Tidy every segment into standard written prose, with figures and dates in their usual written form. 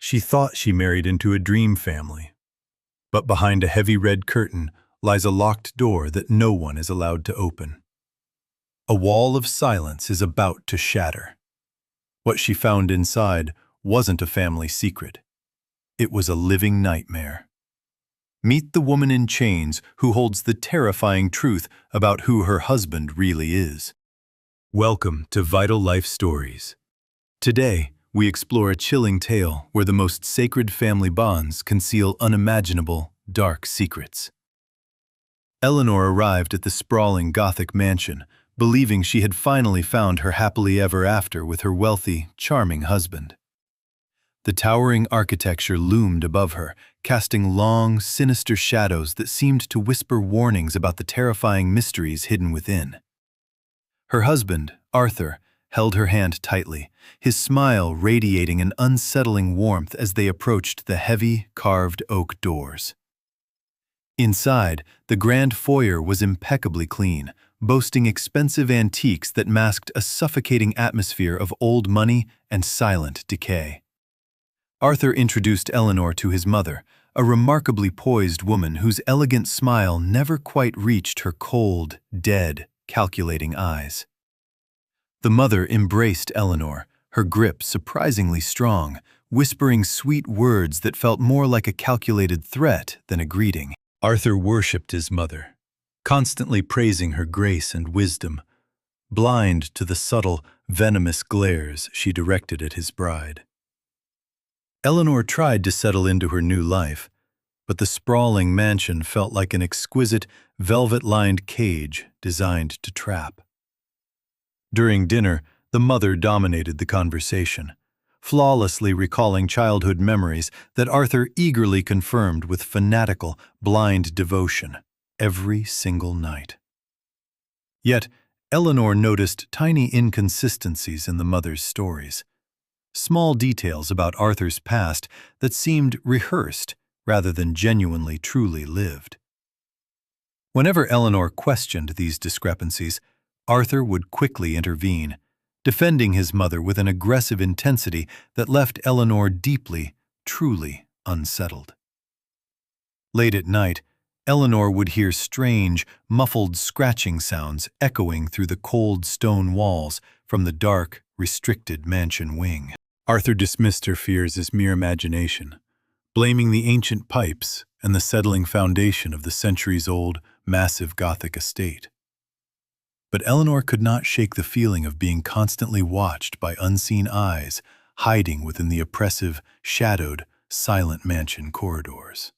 She thought she married into a dream family. But behind a heavy red curtain lies a locked door that no one is allowed to open. A wall of silence is about to shatter. What she found inside wasn't a family secret. It was a living nightmare. Meet the woman in chains who holds the terrifying truth about who her husband really is. Welcome to Vital Life Stories. Today, we explore a chilling tale where the most sacred family bonds conceal unimaginable, dark secrets. Eleanor arrived at the sprawling Gothic mansion, believing she had finally found her happily ever after with her wealthy, charming husband. The towering architecture loomed above her, casting long, sinister shadows that seemed to whisper warnings about the terrifying mysteries hidden within. Her husband, Arthur, held her hand tightly, his smile radiating an unsettling warmth as they approached the heavy, carved oak doors. Inside, the grand foyer was impeccably clean, boasting expensive antiques that masked a suffocating atmosphere of old money and silent decay. Arthur introduced Eleanor to his mother, a remarkably poised woman whose elegant smile never quite reached her cold, dead, calculating eyes. The mother embraced Eleanor, her grip surprisingly strong, whispering sweet words that felt more like a calculated threat than a greeting. Arthur worshipped his mother, constantly praising her grace and wisdom, blind to the subtle, venomous glares she directed at his bride. Eleanor tried to settle into her new life, but the sprawling mansion felt like an exquisite, velvet-lined cage designed to trap. During dinner, the mother dominated the conversation, flawlessly recalling childhood memories that Arthur eagerly confirmed with fanatical, blind devotion every single night. Yet, Eleanor noticed tiny inconsistencies in the mother's stories, small details about Arthur's past that seemed rehearsed rather than genuinely, truly lived. Whenever Eleanor questioned these discrepancies, Arthur would quickly intervene, defending his mother with an aggressive intensity that left Eleanor deeply, truly unsettled. Late at night, Eleanor would hear strange, muffled scratching sounds echoing through the cold stone walls from the dark, restricted mansion wing. Arthur dismissed her fears as mere imagination, blaming the ancient pipes and the settling foundation of the centuries-old, massive Gothic estate. But Eleanor could not shake the feeling of being constantly watched by unseen eyes hiding within the oppressive, shadowed, silent mansion corridors.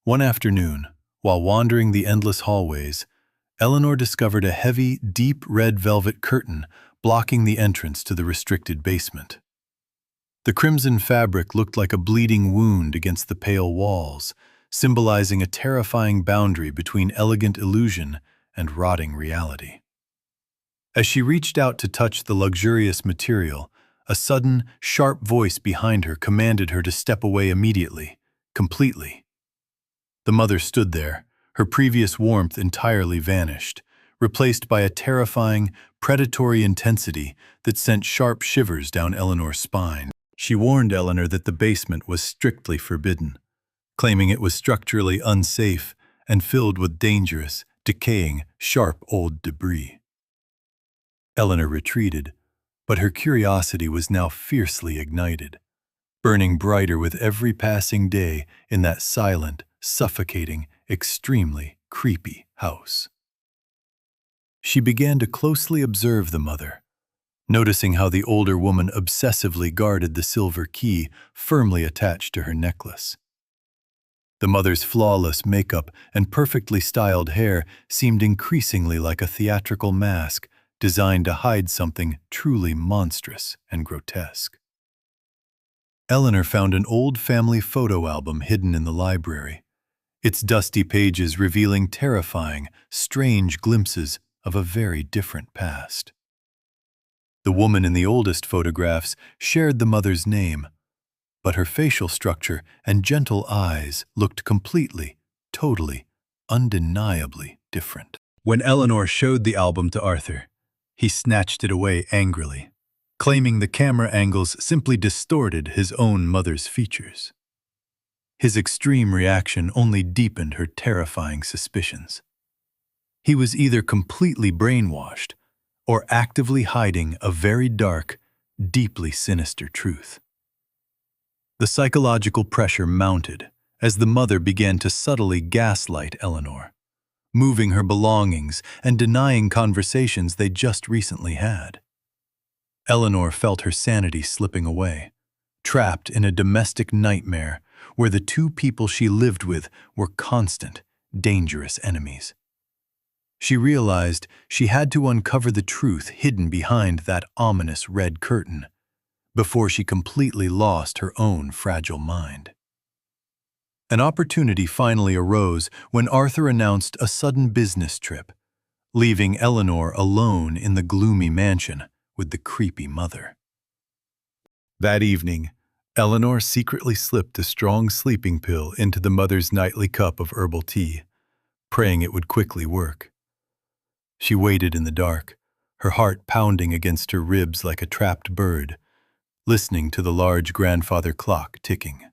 One afternoon, while wandering the endless hallways, Eleanor discovered a heavy, deep red velvet curtain blocking the entrance to the restricted basement. The crimson fabric looked like a bleeding wound against the pale walls, symbolizing a terrifying boundary between elegant illusion and rotting reality. As she reached out to touch the luxurious material, a sudden, sharp voice behind her commanded her to step away immediately, completely. The mother stood there, her previous warmth entirely vanished, replaced by a terrifying, predatory intensity that sent sharp shivers down Eleanor's spine. She warned Eleanor that the basement was strictly forbidden, claiming it was structurally unsafe and filled with dangerous, decaying, sharp old debris. Eleanor retreated, but her curiosity was now fiercely ignited, burning brighter with every passing day in that silent, suffocating, extremely creepy house. She began to closely observe the mother, noticing how the older woman obsessively guarded the silver key firmly attached to her necklace. The mother's flawless makeup and perfectly styled hair seemed increasingly like a theatrical mask designed to hide something truly monstrous and grotesque. Eleanor found an old family photo album hidden in the library, its dusty pages revealing terrifying, strange glimpses of a very different past. The woman in the oldest photographs shared the mother's name, but her facial structure and gentle eyes looked completely, totally, undeniably different. When Eleanor showed the album to Arthur, he snatched it away angrily, claiming the camera angles simply distorted his own mother's features. His extreme reaction only deepened her terrifying suspicions. He was either completely brainwashed or actively hiding a very dark, deeply sinister truth. The psychological pressure mounted as the mother began to subtly gaslight Eleanor, moving her belongings and denying conversations they just recently had. Eleanor felt her sanity slipping away, trapped in a domestic nightmare where the two people she lived with were constant, dangerous enemies. She realized she had to uncover the truth hidden behind that ominous red curtain before she completely lost her own fragile mind. An opportunity finally arose when Arthur announced a sudden business trip, leaving Eleanor alone in the gloomy mansion with the creepy mother. That evening, Eleanor secretly slipped a strong sleeping pill into the mother's nightly cup of herbal tea, praying it would quickly work. She waited in the dark, her heart pounding against her ribs like a trapped bird, listening to the large grandfather clock ticking.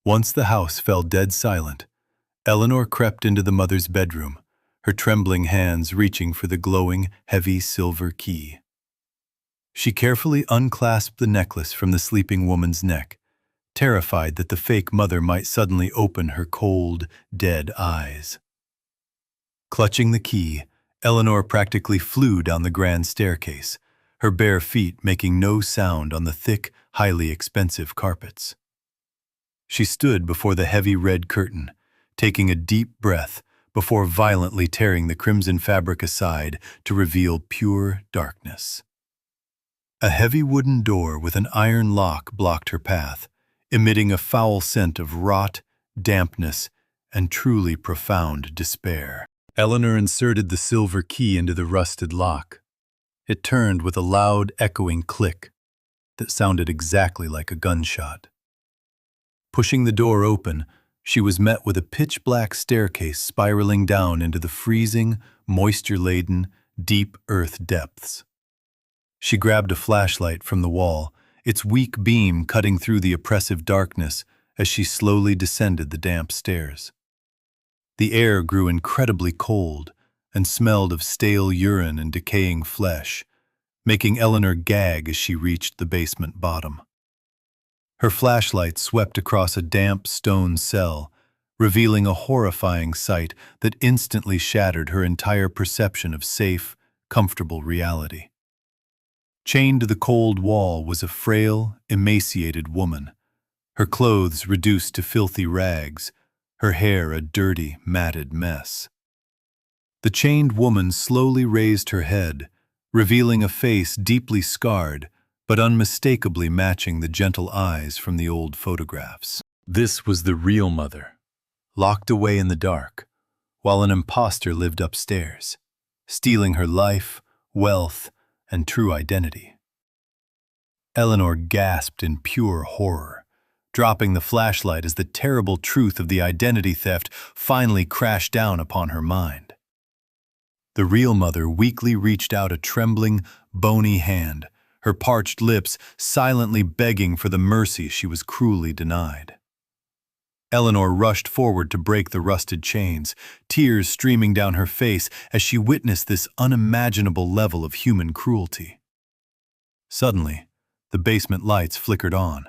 Once the house fell dead silent, Eleanor crept into the mother's bedroom, her trembling hands reaching for the glowing, heavy silver key. She carefully unclasped the necklace from the sleeping woman's neck, terrified that the fake mother might suddenly open her cold, dead eyes. Clutching the key, Eleanor practically flew down the grand staircase, her bare feet making no sound on the thick, highly expensive carpets. She stood before the heavy red curtain, taking a deep breath before violently tearing the crimson fabric aside to reveal pure darkness. A heavy wooden door with an iron lock blocked her path, emitting a foul scent of rot, dampness, and truly profound despair. Eleanor inserted the silver key into the rusted lock. It turned with a loud, echoing click that sounded exactly like a gunshot. Pushing the door open, she was met with a pitch-black staircase spiraling down into the freezing, moisture-laden, deep earth depths. She grabbed a flashlight from the wall, its weak beam cutting through the oppressive darkness as she slowly descended the damp stairs. The air grew incredibly cold and smelled of stale urine and decaying flesh, making Eleanor gag as she reached the basement bottom. Her flashlight swept across a damp stone cell, revealing a horrifying sight that instantly shattered her entire perception of safe, comfortable reality. Chained to the cold wall was a frail, emaciated woman, her clothes reduced to filthy rags, her hair a dirty, matted mess. The chained woman slowly raised her head, revealing a face deeply scarred, but unmistakably matching the gentle eyes from the old photographs. This was the real mother, locked away in the dark, while an imposter lived upstairs, stealing her life, wealth, and true identity. Eleanor gasped in pure horror, dropping the flashlight as the terrible truth of the identity theft finally crashed down upon her mind. The real mother weakly reached out a trembling, bony hand, her parched lips silently begging for the mercy she was cruelly denied. Eleanor rushed forward to break the rusted chains, tears streaming down her face as she witnessed this unimaginable level of human cruelty. Suddenly, the basement lights flickered on,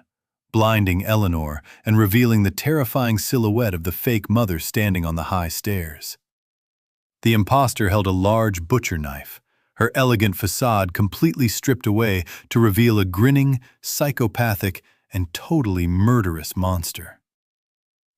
blinding Eleanor and revealing the terrifying silhouette of the fake mother standing on the high stairs. The imposter held a large butcher knife, her elegant facade completely stripped away to reveal a grinning, psychopathic, and totally murderous monster.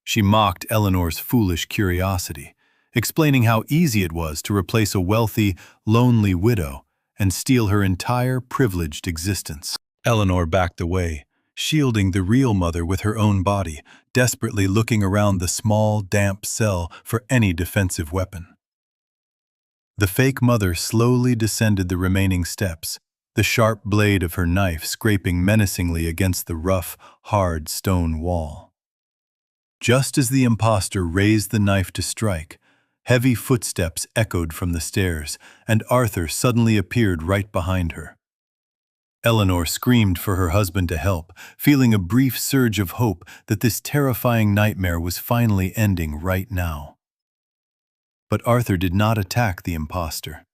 She mocked Eleanor's foolish curiosity, explaining how easy it was to replace a wealthy, lonely widow and steal her entire privileged existence. Eleanor backed away, shielding the real mother with her own body, desperately looking around the small, damp cell for any defensive weapon. The fake mother slowly descended the remaining steps, the sharp blade of her knife scraping menacingly against the rough, hard stone wall. Just as the imposter raised the knife to strike, heavy footsteps echoed from the stairs, and Arthur suddenly appeared right behind her. Eleanor screamed for her husband to help, feeling a brief surge of hope that this terrifying nightmare was finally ending right now. But Arthur did not attack the imposter.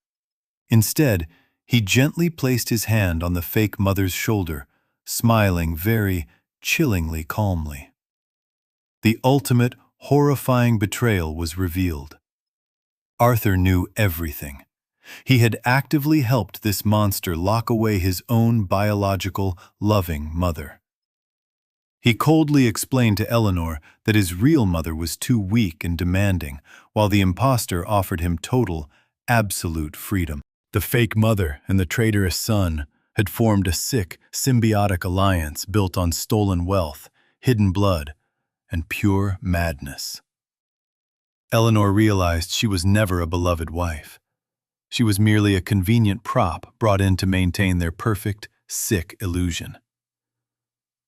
Instead, he gently placed his hand on the fake mother's shoulder, smiling very, chillingly calmly. The ultimate, horrifying betrayal was revealed. Arthur knew everything. He had actively helped this monster lock away his own biological, loving mother. He coldly explained to Eleanor that his real mother was too weak and demanding, while the imposter offered him total, absolute freedom. The fake mother and the traitorous son had formed a sick, symbiotic alliance built on stolen wealth, hidden blood, and pure madness. Eleanor realized she was never a beloved wife. She was merely a convenient prop brought in to maintain their perfect, sick illusion.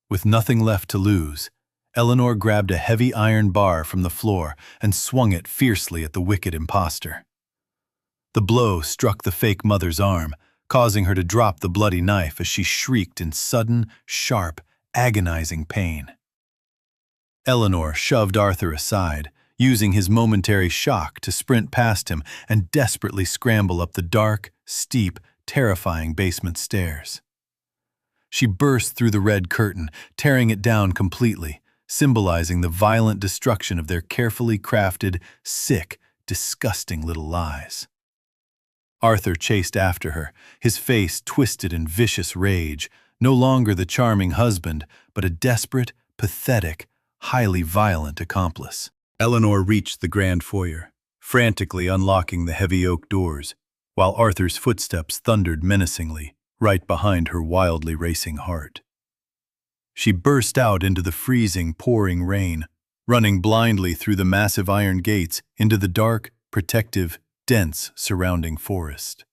With nothing left to lose, Eleanor grabbed a heavy iron bar from the floor and swung it fiercely at the wicked imposter. The blow struck the fake mother's arm, causing her to drop the bloody knife as she shrieked in sudden, sharp, agonizing pain. Eleanor shoved Arthur aside, using his momentary shock to sprint past him and desperately scramble up the dark, steep, terrifying basement stairs. She burst through the red curtain, tearing it down completely, symbolizing the violent destruction of their carefully crafted, sick, disgusting little lies. Arthur chased after her, his face twisted in vicious rage, no longer the charming husband, but a desperate, pathetic, highly violent accomplice. Eleanor reached the grand foyer, frantically unlocking the heavy oak doors, while Arthur's footsteps thundered menacingly, right behind her wildly racing heart. She burst out into the freezing, pouring rain, running blindly through the massive iron gates into the dark, protective, dense surrounding forest.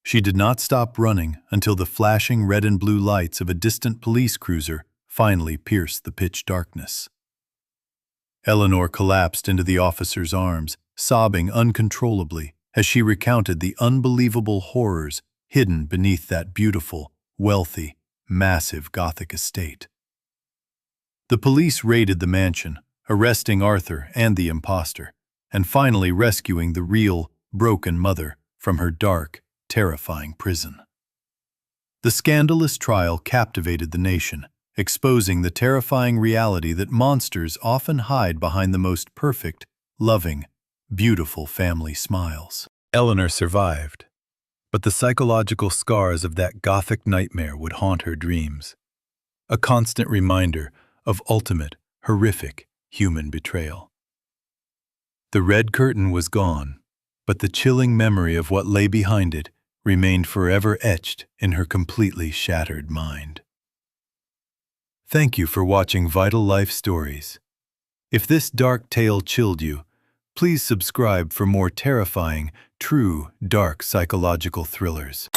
She did not stop running until the flashing red and blue lights of a distant police cruiser finally pierced the pitch darkness. Eleanor collapsed into the officer's arms, sobbing uncontrollably as she recounted the unbelievable horrors hidden beneath that beautiful, wealthy, massive Gothic estate. The police raided the mansion, arresting Arthur and the imposter, and finally rescuing the real, broken mother from her dark, terrifying prison. The scandalous trial captivated the nation, exposing the terrifying reality that monsters often hide behind the most perfect, loving, beautiful family smiles. Eleanor survived, but the psychological scars of that Gothic nightmare would haunt her dreams, a constant reminder of ultimate, horrific human betrayal. The red curtain was gone, but the chilling memory of what lay behind it remained forever etched in her completely shattered mind. Thank you for watching Vital Life Stories. If this dark tale chilled you, please subscribe for more terrifying, true, dark psychological thrillers.